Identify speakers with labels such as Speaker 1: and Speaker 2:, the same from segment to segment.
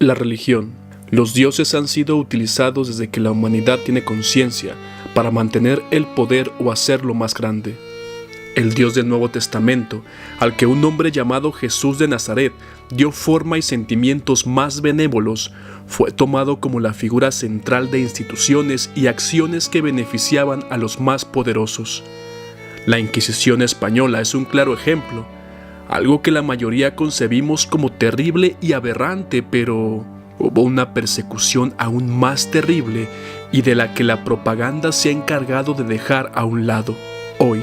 Speaker 1: La religión. Los dioses han sido utilizados desde que la humanidad tiene conciencia para mantener el poder o hacerlo más grande. El Dios del Nuevo Testamento, al que un hombre llamado Jesús de Nazaret dio forma y sentimientos más benévolos, fue tomado como la figura central de instituciones y acciones que beneficiaban a los más poderosos. La Inquisición española es un claro ejemplo, algo que la mayoría concebimos como terrible y aberrante, pero hubo una persecución aún más terrible y de la que la propaganda se ha encargado de dejar a un lado. Hoy,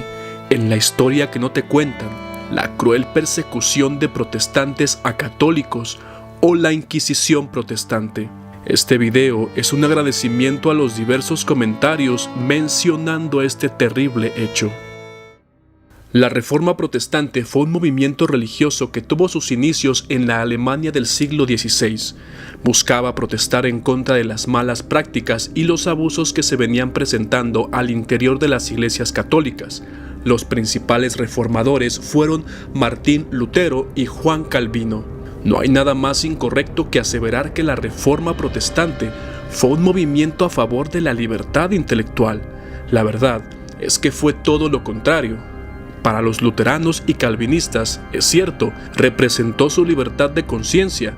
Speaker 1: en la historia que no te cuentan, la cruel persecución de protestantes a católicos o la Inquisición protestante. Este video es un agradecimiento a los diversos comentarios mencionando este terrible hecho. La Reforma Protestante fue un movimiento religioso que tuvo sus inicios en la Alemania del siglo XVI. Buscaba protestar en contra de las malas prácticas y los abusos que se venían presentando al interior de las iglesias católicas. Los principales reformadores fueron Martín Lutero y Juan Calvino. No hay nada más incorrecto que aseverar que la Reforma Protestante fue un movimiento a favor de la libertad intelectual. La verdad es que fue todo lo contrario. Para los luteranos y calvinistas, es cierto, representó su libertad de conciencia,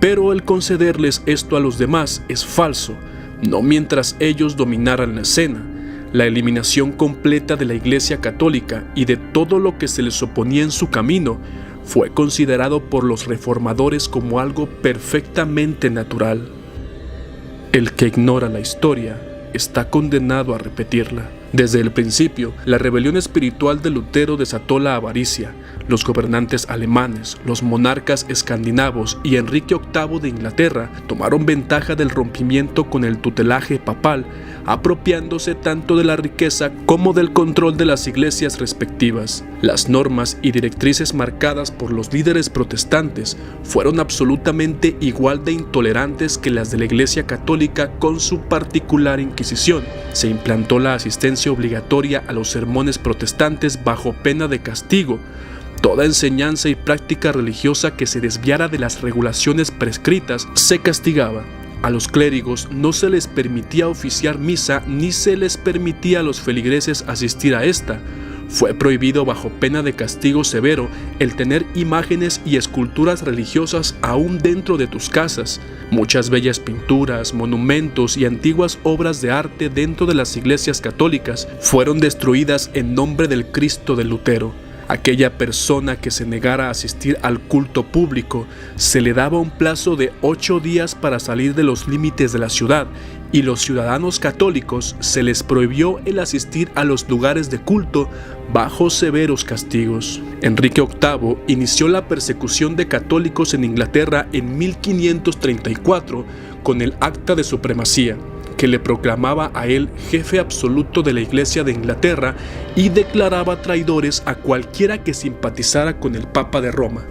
Speaker 1: pero el concederles esto a los demás es falso, no mientras ellos dominaran la escena. La eliminación completa de la Iglesia Católica y de todo lo que se les oponía en su camino fue considerado por los reformadores como algo perfectamente natural. El que ignora la historia está condenado a repetirla. Desde el principio, la rebelión espiritual de Lutero desató la avaricia. Los gobernantes alemanes, los monarcas escandinavos y Enrique VIII de Inglaterra tomaron ventaja del rompimiento con el tutelaje papal, apropiándose tanto de la riqueza como del control de las iglesias respectivas. Las normas y directrices marcadas por los líderes protestantes fueron absolutamente igual de intolerantes que las de la Iglesia Católica con su particular Inquisición. Se implantó la asistencia obligatoria a los sermones protestantes bajo pena de castigo. Toda enseñanza y práctica religiosa que se desviara de las regulaciones prescritas se castigaba. A los clérigos no se les permitía oficiar misa ni se les permitía a los feligreses asistir a esta. Fue prohibido bajo pena de castigo severo el tener imágenes y esculturas religiosas aún dentro de tus casas. Muchas bellas pinturas, monumentos y antiguas obras de arte dentro de las iglesias católicas fueron destruidas en nombre del Cristo de Lutero. Aquella persona que se negara a asistir al culto público se le daba un plazo de 8 días para salir de los límites de la ciudad, y los ciudadanos católicos se les prohibió el asistir a los lugares de culto bajo severos castigos. Enrique VIII inició la persecución de católicos en Inglaterra en 1534 con el Acta de Supremacía, que le proclamaba a él jefe absoluto de la Iglesia de Inglaterra y declaraba traidores a cualquiera que simpatizara con el Papa de Roma.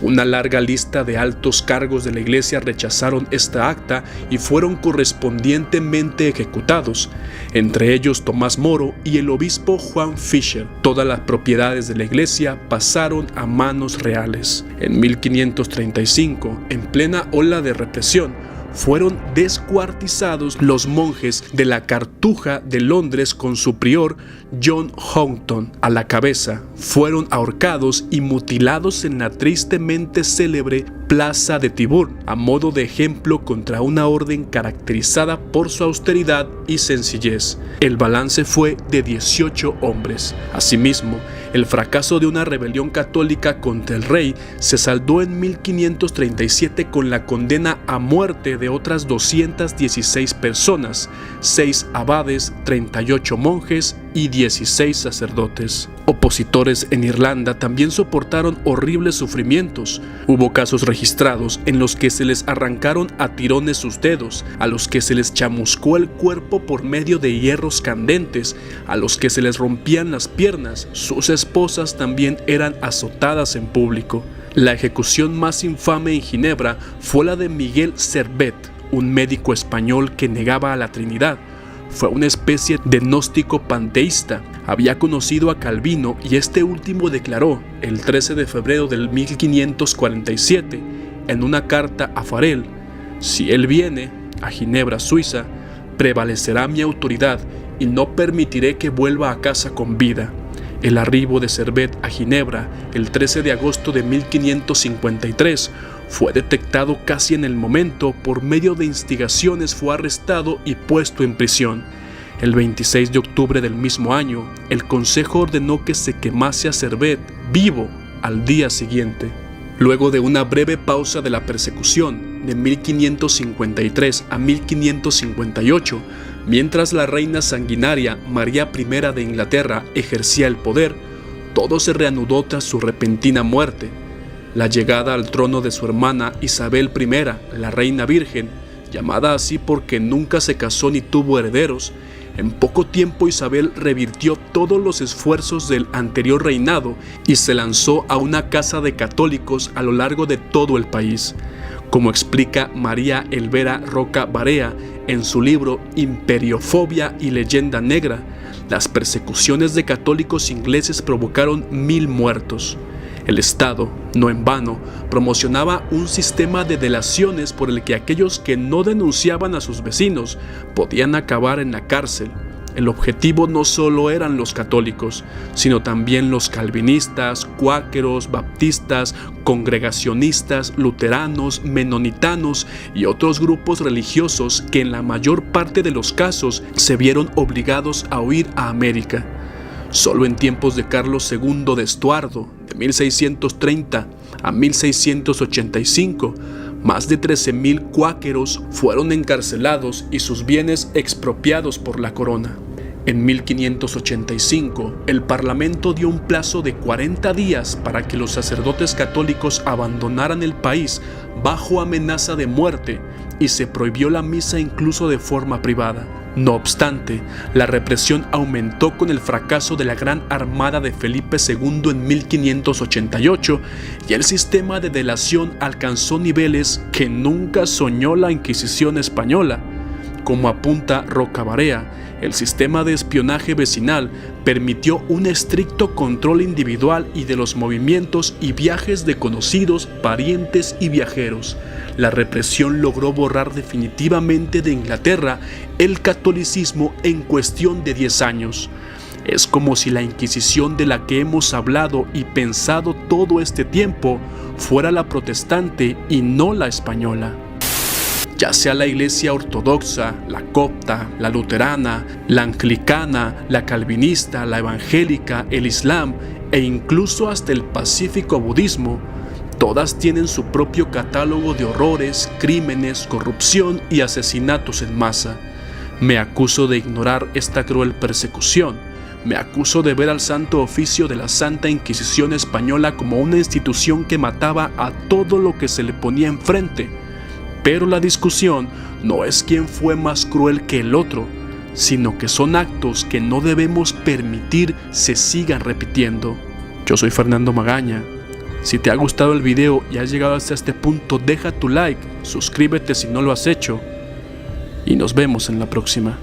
Speaker 1: Una larga lista de altos cargos de la Iglesia rechazaron esta acta y fueron correspondientemente ejecutados, entre ellos Tomás Moro y el obispo Juan Fisher. Todas las propiedades de la Iglesia pasaron a manos reales. En 1535, en plena ola de represión, fueron descuartizados los monjes de la Cartuja de Londres con su prior John Houghton a la cabeza. Fueron ahorcados y mutilados en la tristemente célebre Plaza de Tyburn, a modo de ejemplo contra una orden caracterizada por su austeridad y sencillez. El balance fue de 18 hombres. Asimismo, el fracaso de una rebelión católica contra el rey se saldó en 1537 con la condena a muerte de otras 216 personas, 6 abades, 38 monjes y 16 sacerdotes. Opositores en Irlanda también soportaron horribles sufrimientos. Hubo casos registrados en los que se les arrancaron a tirones sus dedos, a los que se les chamuscó el cuerpo por medio de hierros candentes, a los que se les rompían las piernas. Sus esposas también eran azotadas en público. La ejecución más infame en Ginebra fue la de Miguel Servet, un médico español que negaba a la Trinidad. Fue una especie de gnóstico panteísta. Había conocido a Calvino y este último declaró, el 13 de febrero del 1547, en una carta a Farel: Si él viene a Ginebra, Suiza, prevalecerá mi autoridad y no permitiré que vuelva a casa con vida. El arribo de Servet a Ginebra el 13 de agosto de 1553 fue detectado casi en el momento. Por medio de instigaciones fue arrestado y puesto en prisión. El 26 de octubre del mismo año, el Consejo ordenó que se quemase a Servet vivo al día siguiente. Luego de una breve pausa de la persecución de 1553 a 1558, mientras la reina sanguinaria María I de Inglaterra ejercía el poder, todo se reanudó tras su repentina muerte. La llegada al trono de su hermana Isabel I, la reina virgen, llamada así porque nunca se casó ni tuvo herederos. En poco tiempo Isabel revirtió todos los esfuerzos del anterior reinado y se lanzó a una casa de católicos a lo largo de todo el país. Como explica María Elvera Roca Barea en su libro Imperiofobia y Leyenda Negra, las persecuciones de católicos ingleses provocaron 1000 muertos. El Estado, no en vano, promocionaba un sistema de delaciones por el que aquellos que no denunciaban a sus vecinos podían acabar en la cárcel. El objetivo no solo eran los católicos, sino también los calvinistas, cuáqueros, baptistas, congregacionistas, luteranos, menonitanos y otros grupos religiosos que en la mayor parte de los casos se vieron obligados a huir a América. Solo en tiempos de Carlos II de Estuardo, de 1630 a 1685, más de 13,000 cuáqueros fueron encarcelados y sus bienes expropiados por la corona. En 1585, el Parlamento dio un plazo de 40 días para que los sacerdotes católicos abandonaran el país bajo amenaza de muerte y se prohibió la misa incluso de forma privada. No obstante, la represión aumentó con el fracaso de la Gran Armada de Felipe II en 1588 y el sistema de delación alcanzó niveles que nunca soñó la Inquisición española. Como apunta Roca Barea, el sistema de espionaje vecinal permitió un estricto control individual y de los movimientos y viajes de conocidos, parientes y viajeros. La represión logró borrar definitivamente de Inglaterra el catolicismo en cuestión de 10 años. Es como si la Inquisición de la que hemos hablado y pensado todo este tiempo fuera la protestante y no la española. Ya sea la iglesia ortodoxa, la copta, la luterana, la anglicana, la calvinista, la evangélica, el islam e incluso hasta el pacífico budismo, todas tienen su propio catálogo de horrores, crímenes, corrupción y asesinatos en masa. Me acuso de ignorar esta cruel persecución. Me acuso de ver al Santo Oficio de la Santa Inquisición Española como una institución que mataba a todo lo que se le ponía enfrente. Pero la discusión no es quién fue más cruel que el otro, sino que son actos que no debemos permitir se sigan repitiendo. Yo soy Fernando Magaña. Si te ha gustado el video y has llegado hasta este punto, deja tu like, suscríbete si no lo has hecho y nos vemos en la próxima.